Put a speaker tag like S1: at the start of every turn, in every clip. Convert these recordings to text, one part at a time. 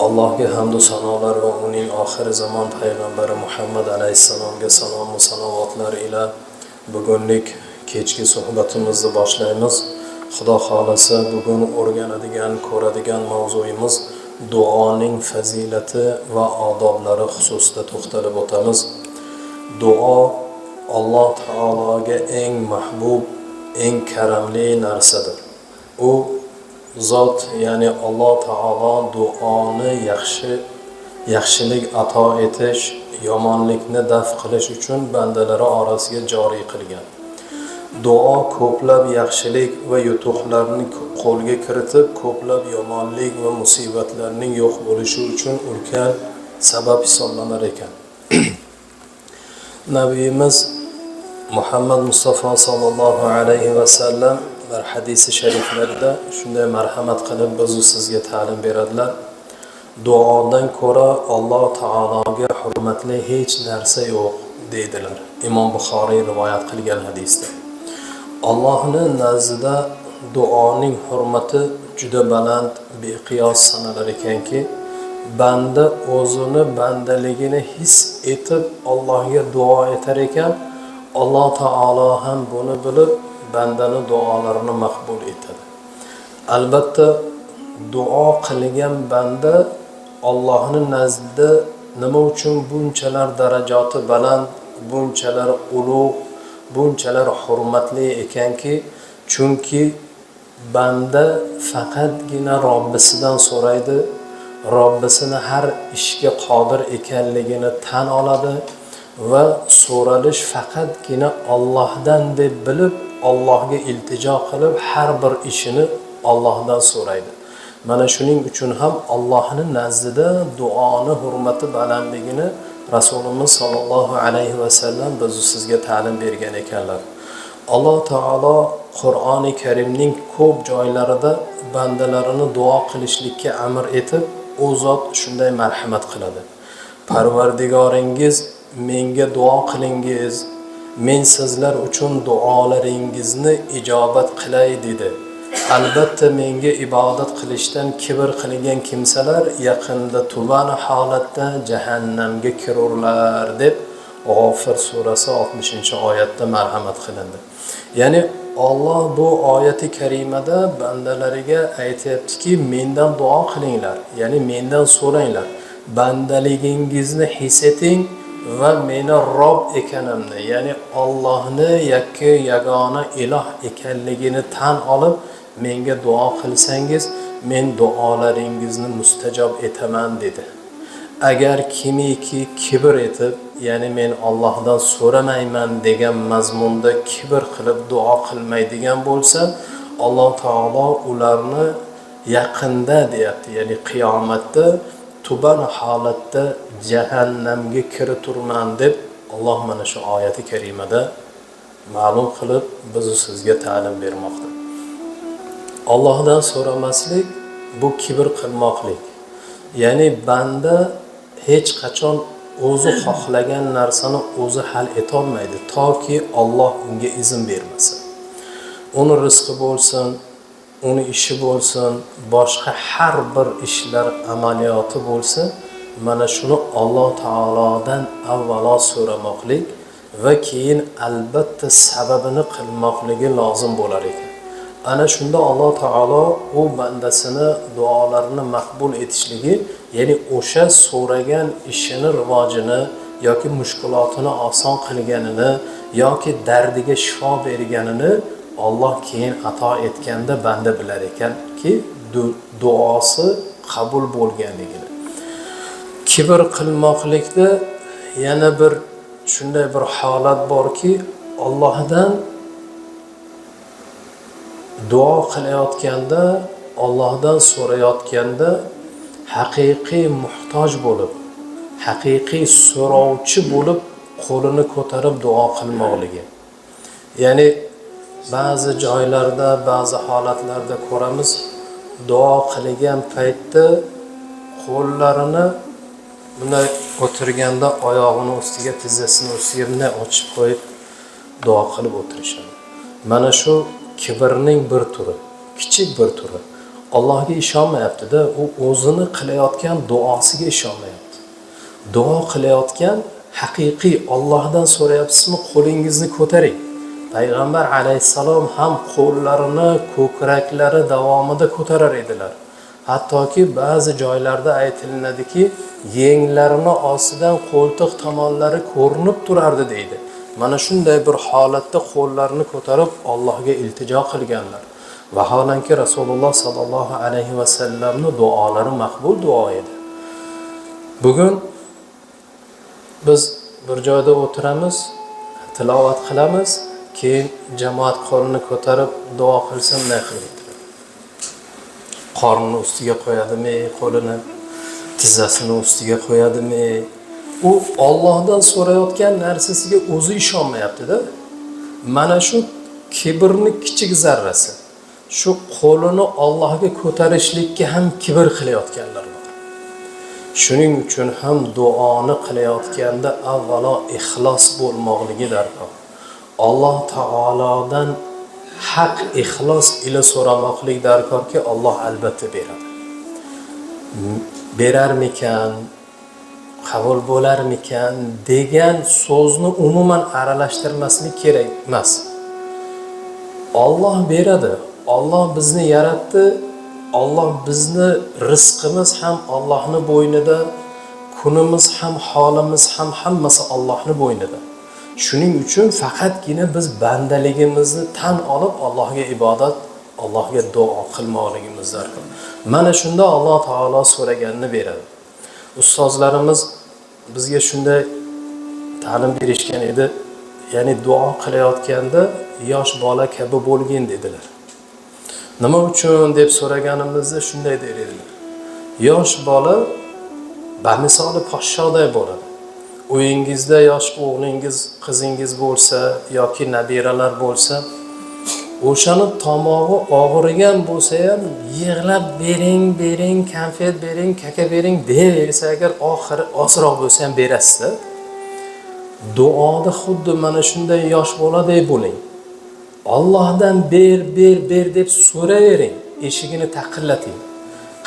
S1: Allohga hamd va sanolar va uning oxir zamon payg'ambari Muhammad alayhissalomga salom va salovatlar ila bugunlik kechki suhbatimizni boshlaymiz. Xudo xolasa bugun o'rganadigan, ko'radigan mavzuimiz duoning fazilati va odoblari xususida to'xtalib o'tamiz. Duo Alloh taologa eng mahbub, eng karamli narsadir. U zot, ya'ni Alloh taolo duoni yaxshilik ato etish, yomonlikni daf qilish uchun bandalari orasiga joriy qilgan. Duo ko'plab yaxshilik va yutuqlarni qo'lga kiritib, ko'plab yomonlik va musibatlarning yo'q bo'lishi uchun ulkan sabab hisoblanar ekan. Nabiyimiz Muhammad Mustafa sallallohu alayhi va sallam bir hadisi shariflarida shunday marhamat qilib bizni sizga ta'lim beradilar. Duodan ko'ra Alloh taologa hurmatli hech narsa yo'q deydilar. Imom Buxoriy rivoyat qilgan hadisda. Allohning nazdida duoning hurmati juda baland, beqiyos sanalar ekanki, banda o'zini bandaligini his etib Allohga duo etar ekan, Alloh taolo ham buni bilib bandani duolarini maqbul etadi. Albatta duo qilgan banda Allohning nazdida nima uchun bunchalar darajati baland, bunchalar ulug', bunchalar hurmatli ekanki, chunki banda faqatgina Robbisidan so'raydi, Robbisini har ishga qodir ekanligini tan oladi va so'ralish faqatgina Allohdan deb bilib, Allohga iltijo qilib har bir ishini Allohdan so'raydi. Mana shuning uchun ham Allohning nazdida duoni hurmati balandligini Rasululloh sallallohu alayhi va sallam biz sizga ta'lim bergan ekanlar. Alloh taolo Qur'oni Karimning ko'p joylarida bandalarini duo qilishlikka amr etib, u zot shunday marhamat qiladi. Parvardigoringiz menga duo qilingiz, men sizlar uchun duolaringizni ijobat qilay dedi. Albatta menga ibodat qilishdan kibr qilgan kimsalar yaqinda tuban holatda jahannamga kirurlar deb G'ofir surasi 60-oyatda marhamat qilindi. Ya'ni Alloh bu oyati karimada bandalariga aytayaptiki, mendan duo qilinglar, ya'ni mendan so'ranglar. Bandaligingizni his eting va meni Rob ekanimni, ya'ni Allohni yakka yagona iloh ekanligini tan olib menga duo qilsangiz, men duolaringizni mustajob etaman dedi. Agar kimiki kibr etib, ya'ni men Allohdan so'ramayman degan mazmunda kibr qilib duo qilmaydigan bo'lsa, Alloh taolo ularni yaqinda deyapti, ya'ni qiyomatda tuban holatda jahannamga kiriturman deb Alloh mana shu oyati karimada ma'lum qilib biz sizga ta'lim bermoqda. Allohdan so'ramaslik bu kibr qilmoqlik. Ya'ni banda hech qachon o'zi xohlagan narsani o'zi hal eta olmaydi toki Alloh unga izn bermasa. Uni rizqi bo'lsin, uni ishi bo'lsin, boshqa har bir ishlar amaliyoti bo'lsin, mana shuni Alloh taolodan avvalo so'ramoqlik va keyin albatta sababini qilmoqligi lozim bo'lar ekan. Ana shunda Alloh taolo u bandasini duolarini maqbul etishligi, ya'ni o'sha so'ragan ishini rivojini yoki mushkulotini oson qilganini yoki dardiga shifo berganini Alloh keyin ato etganda banda bilar ekanki, duosi qabul bo'lganligini. Kibr qilmoqlikda yana bir shunday bir holat borki, Allohdan duo qilayotganda, Allohdan so'rayotganda haqiqiy muhtoj bo'lib, haqiqiy so'rovchi bo'lib qo'lini ko'tarib duo qilmoqligi. Ya'ni ba'zi joylarda, ba'zi holatlarda ko'ramiz, duo qilgan paytda qo'llarini bunday o'tirganda oyog'ini ustiga, tizzasini ustiga bunday ochib qo'yib duo qilib o'tirishadi. Mana shu kibrning bir turi, kichik bir turi. Allohga ishonmayapti-da, u o'zini qilayotgan duosiga ishonmayapti. Duo qilayotgan haqiqiy Allohdan so'rayapsizmi, qo'lingizni ko'taring. Payg'ambar alayhissalom ham qo'llarini ko'kraklari davomida ko'tarar edilar. Hattoki ba'zi joylarda aytilinadiki, yenglarini ostidan qo'ltiq tomonlari ko'rinib turardi deydi. Mana shunday bir holatda qo'llarini ko'tarib Allohga iltijo qilganlar. Vaholanki Rasululloh sallallohu alayhi va sallamning duolari maqbul duo edi. Bugun biz bir joyda o'tiramiz, tilovat qilamiz, keyin jamoat qo'lini ko'tarib duo qilsa nima qiladi? Qorni ustiga qo'yadimi, qo'lini tizzasini ustiga qo'yadimi? U Allohdan so'rayotgan narsasiga o'zi ishonmayapti-da. Mana shu kibrning kichik zarrasi. Shu qo'lini Allohga ko'tarishlikka ham kibr qilayotganlar bor. Shuning uchun ham duoni qilayotganda avvalo ixlos bo'lmoqligi darkor. Alloh taolodan haq ixlos ila so'ramoqlik darkorki, Alloh albatta beradi. Berarmikan, qabul bo'larmikan degan so'zni umuman aralashtirmaslik kerak emas. Alloh beradi. Alloh bizni yaratdi. Alloh bizni rizqimiz ham Allohning bo'ynida, kunimiz ham, holimiz ham hammasi Allohning bo'ynida. Shuning uchun faqatgina biz bandaligimizni tan olib Allohga ibodat, Allohga duo qilmoqligimiz zarur. Mana shunda Alloh taolo so'raganini beradi. Ustozlarimiz bizga shunday ta'lim berishgan edi. Ya'ni duo qilayotganda yosh bola kabi bo'lgin dedilar. Nima uchun deb so'raganimizda shunday der edilar. Yosh bola bamisoli poshshoday bo'ladi. Uyingizda yosh o'g'lingiz, qizingiz bo'lsa yoki nabiralar bo'lsa, o'shani tomog'i og'rigan bo'lsa ham yig'lab bering, konfet bering, kaka bering deyaversa agar oxiri ozroq bo'lsa ham berasiz-da. Duoda xuddi mana shunday yosh boladay bo'ling. Allohdan ber deb so'rayvering, eshigini taqillating.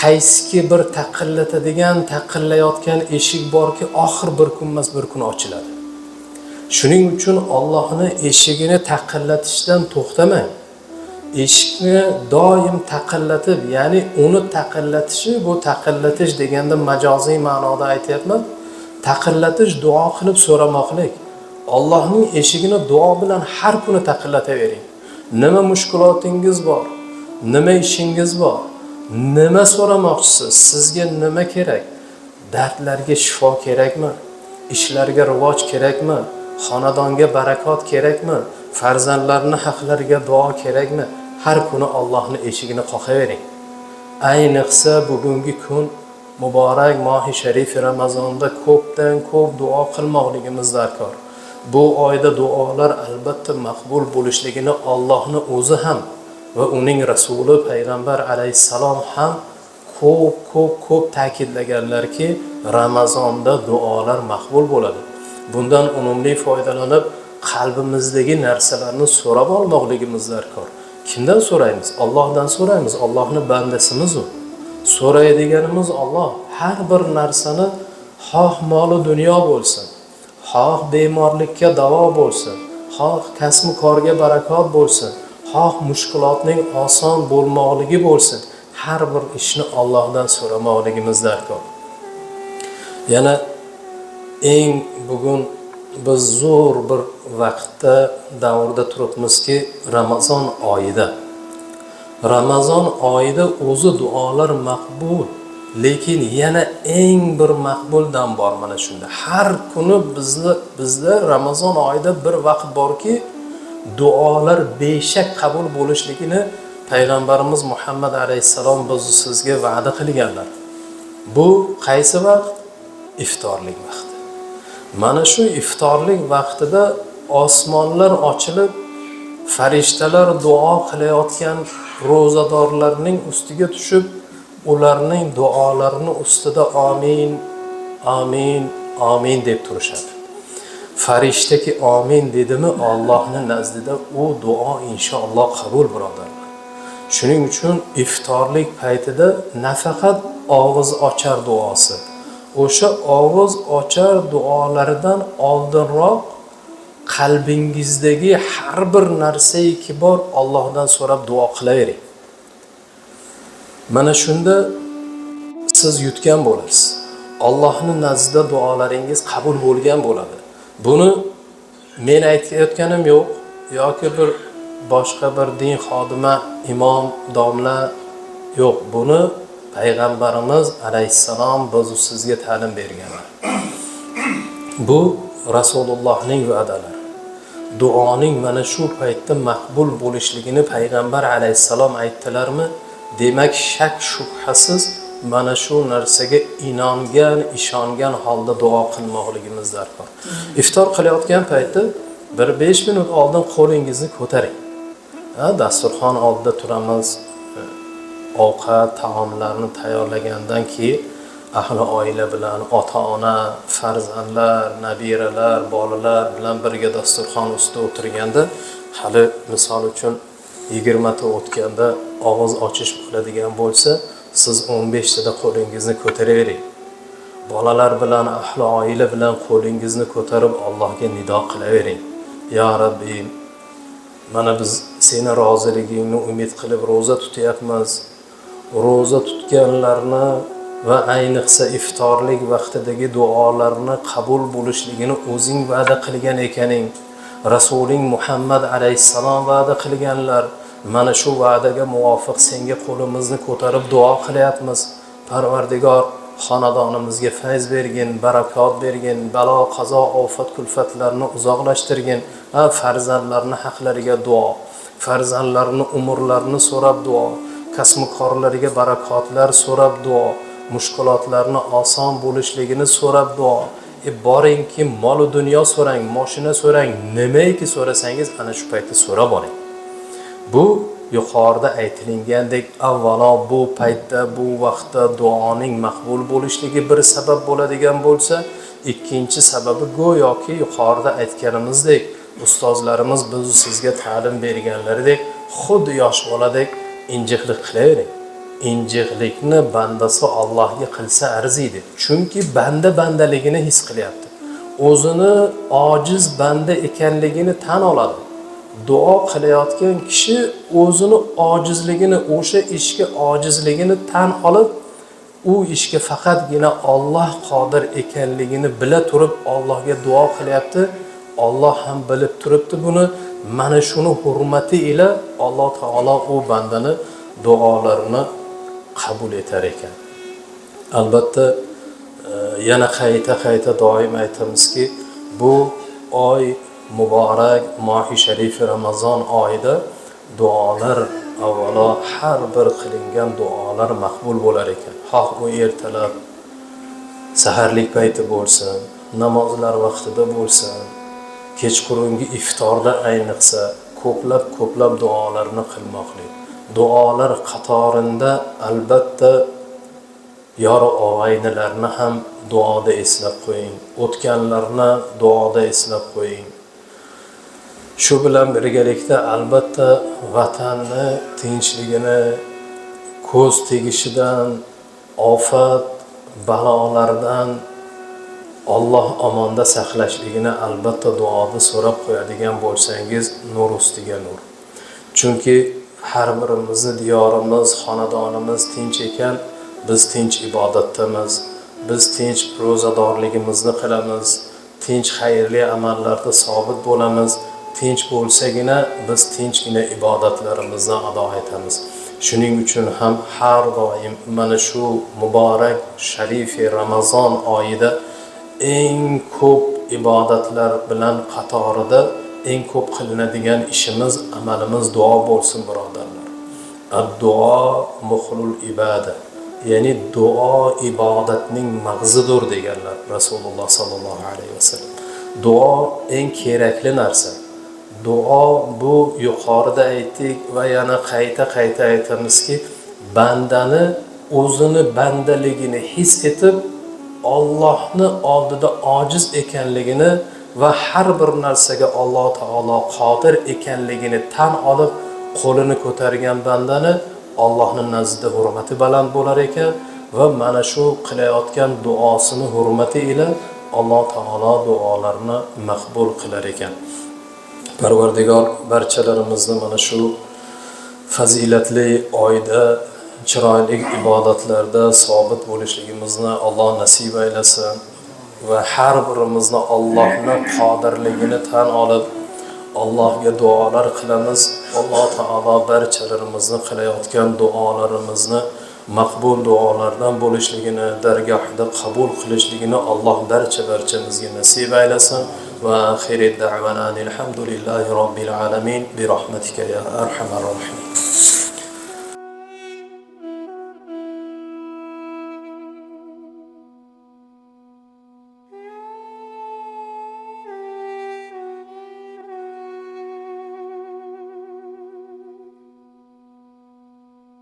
S1: Qaysiki bir taqillatadigan, taqillayotgan eshik borki, oxir bir kun emas bir kun ochiladi. Shuning uchun Allohning eshigini taqillatishdan to'xtamang. Eshikni doim taqillatib, ya'ni uni taqillatishi, bu taqillatish deganda majoziy ma'noda aytayapman. Taqillatish duo qilib so'ramoqlik. Allohning eshigini duo bilan har kuni taqillatavering. Nima mushkulotingiz bor? Nima ishingiz bor? Nima so'ramoqchisiz? Sizga nima kerak? Dardlarga shifo kerakmi? Ishlarga rivoj kerakmi? Xonadonga barakot kerakmi? Farzandlarning haqlariga duo kerakmi? Har kuni Allohning eshigini qoqavering. Ayniqsa bugungi kun muborak mohi sharif Ramazonda ko'pdan ko'p duo qilmoqligimiz zarur. Bu oyda duolar albatta maqbul bo'lishligini Allohning o'zi ham va uning rasuli payg'ambar alayhissalom ham ko'p ta'kidlaganlarki, Ramazonda duolar maqbul bo'ladi. Bundan unumli foydalanib qalbimizdagi narsalarni so'rab olmoqligimiz zarur. Kimdan so'raymiz? Allohdan so'raymiz. Allohning bandasimiz u. So'raydiganimiz Alloh. Har bir narsani xoh moli dunyo bo'lsin, xoh bemorlikka davo bo'lsin, xoh kasb korga barakot bo'lsin, xoh mushkulotning oson bo'lmoqligi bo'lsin, har bir ishni Allohdan so'ramoqligimiz zarur. Yana eng bugun biz zo'r bir vaqtda, davrda turibmizki, Ramazon oyida. Ramazon oyida o'zi duolar maqbul, lekin yana eng bir maqbul dam bor mana shunda. Har kuni bizda Ramazon oyida bir vaqt borki, duolar beshak qabul bo'lishligini payg'ambarimiz Muhammad alayhissalom biz sizga va'da qilganlar. Bu qaysi vaqt? Iftorlik vaqti. Mana shu iftorlik vaqtida osmonlar ochilib, farishtalar duo qilayotgan ro'zadorlarning ustiga tushib, ularning duolarini ustida amin, amin, amin deb turishadi. Farishtaki amin dedimi, Allohning nazdida u duo inshaalloh qabul, birodarlar. Shuning uchun iftorlik paytida nafaqat og'iz ochar duosi, o'sha og'iz ochar duolaridan oldinroq qalbingizdagi har bir narsaki bor Allohdan so'rab duo qilavering. Mana shunda siz yutgan bo'lasiz. Allohning nazdida duolaringiz qabul bo'lgan bo'ladi. Buni men aytayotganim yo'q yoki bir boshqa bir din xodima, imom, domla yo'q. Buni payg'ambarimiz alayhissalom biz sizga ta'lim berganlar. Bu Rasulullohning va'dalari. Duoning mana shu paytda maqbul bo'lishligini payg'ambar alayhissalom aytdilarmi? Demak, shak shubhasiz mana shu narsaga ishongan holda duo qilmoqligimiz darkor. Iftor qilayotgan paytda bir 5 minut oldin qo'lingizni ko'taring. Dasturxon oldida turamiz. Ovqat, taomlarni tayyorlagandan keyin ahli oila bilan ota-ona, farzandlar, nabiralar, bolalar bilan birga dasturxon ustida o'tirganda, hali misol uchun 20 ta o'tganda og'iz ochish bo'ladigan bo'lsa, siz 15 tada qo'lingizni ko'taravering. Bolalar bilan, ahli oila bilan qo'lingizni ko'tarib Allohga nido qilavering. Ya Rabbi, mana biz seni roziligingni umid qilib roza tutyapmiz. Roza tutganlarni va ayniqsa iftorlik vaqtidagi duolarni qabul bo'lishligini o'zing va'da qilgan ekaning. Rasuling Muhammad alayhissalom va'da qilganlar. Mana shu va'daga muvofiq senga qo'limizni ko'tarib duo qilyapmiz. Parvardigor, xonadonimizga fayz bergin, barakot bergin, balo, qazo, ofat, kulfatlarni uzoqlashtirgin. Farzandlarni haqlariga duo, farzandlarni umrlarini so'rab duo, kasb-korlariga barakotlar so'rab duo, mushkulotlarni oson bo'lishligini so'rab duo. Boringki, mol va dunyo so'rang, mashina so'rang, nimaiki so'rasangiz ana shu paytda so'rab oling. Bu yuqorida aytilgandek, avvalo bu paytda, bu vaqtda duoning maqbul bo'lishligi bir sabab bo'ladigan bo'lsa, ikkinchi sababi go'yoki yuqorida aytganimizdek, ustozlarimiz biz sizga ta'lim berganlaridek, xuddi yosh boladek injiqlik qilavering. Injiqlikni bandasi Allohga qilsa arziydi. Chunki bandaligini his qilyapti. O'zini ojiz banda ekanligini tan oladi. Duo qilayotgan kishi o'zini ojizligini, o'sha ishga ojizligini tan olib, u ishga faqatgina Alloh qodir ekanligini bila turib Allohga duo qilyapti. Alloh ham bilib turibdi buni. Mana shuni hurmati ila Alloh taolo u bandani duolarini qabul etar ekan. Albatta yana qayta doim aytamizki, bu oy muborak, mohi sharif Ramazon oyida duolar avvalo har bir qilingan duolar maqbul bo'lar ekan. Xoh u ertalab saharlik payti bo'lsin, namozlar vaqtida bo'lsin, kechqurungi iftorda ayniqsa ko'plab duolarni qilmoqlik. Duolar qatorinda albatta yori og'aynilarni ham duoda eslab qo'ying, o'tganlarni duoda eslab qo'ying. Shu bilan birgalikda albatta vatanni tinchligini, ko'z tegishidan, ofat, balolardan Alloh omonda saqlashligini albatta duoda so'rab qo'yadigan bo'lsangiz, nur ustiga nur. Chunki har birimizni diyorimiz, xonadonimiz tinch ekan, biz tinch ibodatdamiz, biz tinch ro'zadorligimizni qilamiz, tinch xayrli amallarda sobit bo'lamiz. Tinch bo'lsagina biz tinchgina ibodatlarimizni ado etamiz. Shuning uchun ham har doim mana shu muborak sharif Ramazon oyida eng ko'p ibodatlar bilan qatorida eng ko'p qilinadigan ishimiz, amalimiz duo bo'lsin, birodarlar. Ad-duo muhlul ibada. Ya'ni duo ibodatning mag'zidir deganlar Rasululloh sallallohu alayhi vasallam. Duo eng kerakli narsa. Duo bu yuqorida aytdik va yana qayta aytamizki, bandani o'zini bandaligini his etib, Allohni oldida ojiz ekanligini va har bir narsaga Alloh taolo qodir ekanligini tan olib, qo'lini ko'targan bandani Allohning nazdida hurmati baland bo'lar ekan va mana shu qilayotgan duosini hurmati ila Alloh taolo duolarini maqbul qilar ekan. Parvardigor barchalarimizni mana shu fazilatli oyda chiroyli ibodatlarda sobit bo'lishligimizni Alloh nasib aylasin va har birimizni Allohning qodirligini tan olib Allohga duolar qilamiz. Alloh taolo barchalarimizni qilayotgan duolarimizni maqbul duolardan bo'lishligini, dargohida qabul qilishligini Alloh barchamizga nasib aylasin. Va oxiret da'vana alhamdulillahi robbil alamin bi rahmatika ya arhamar rohim.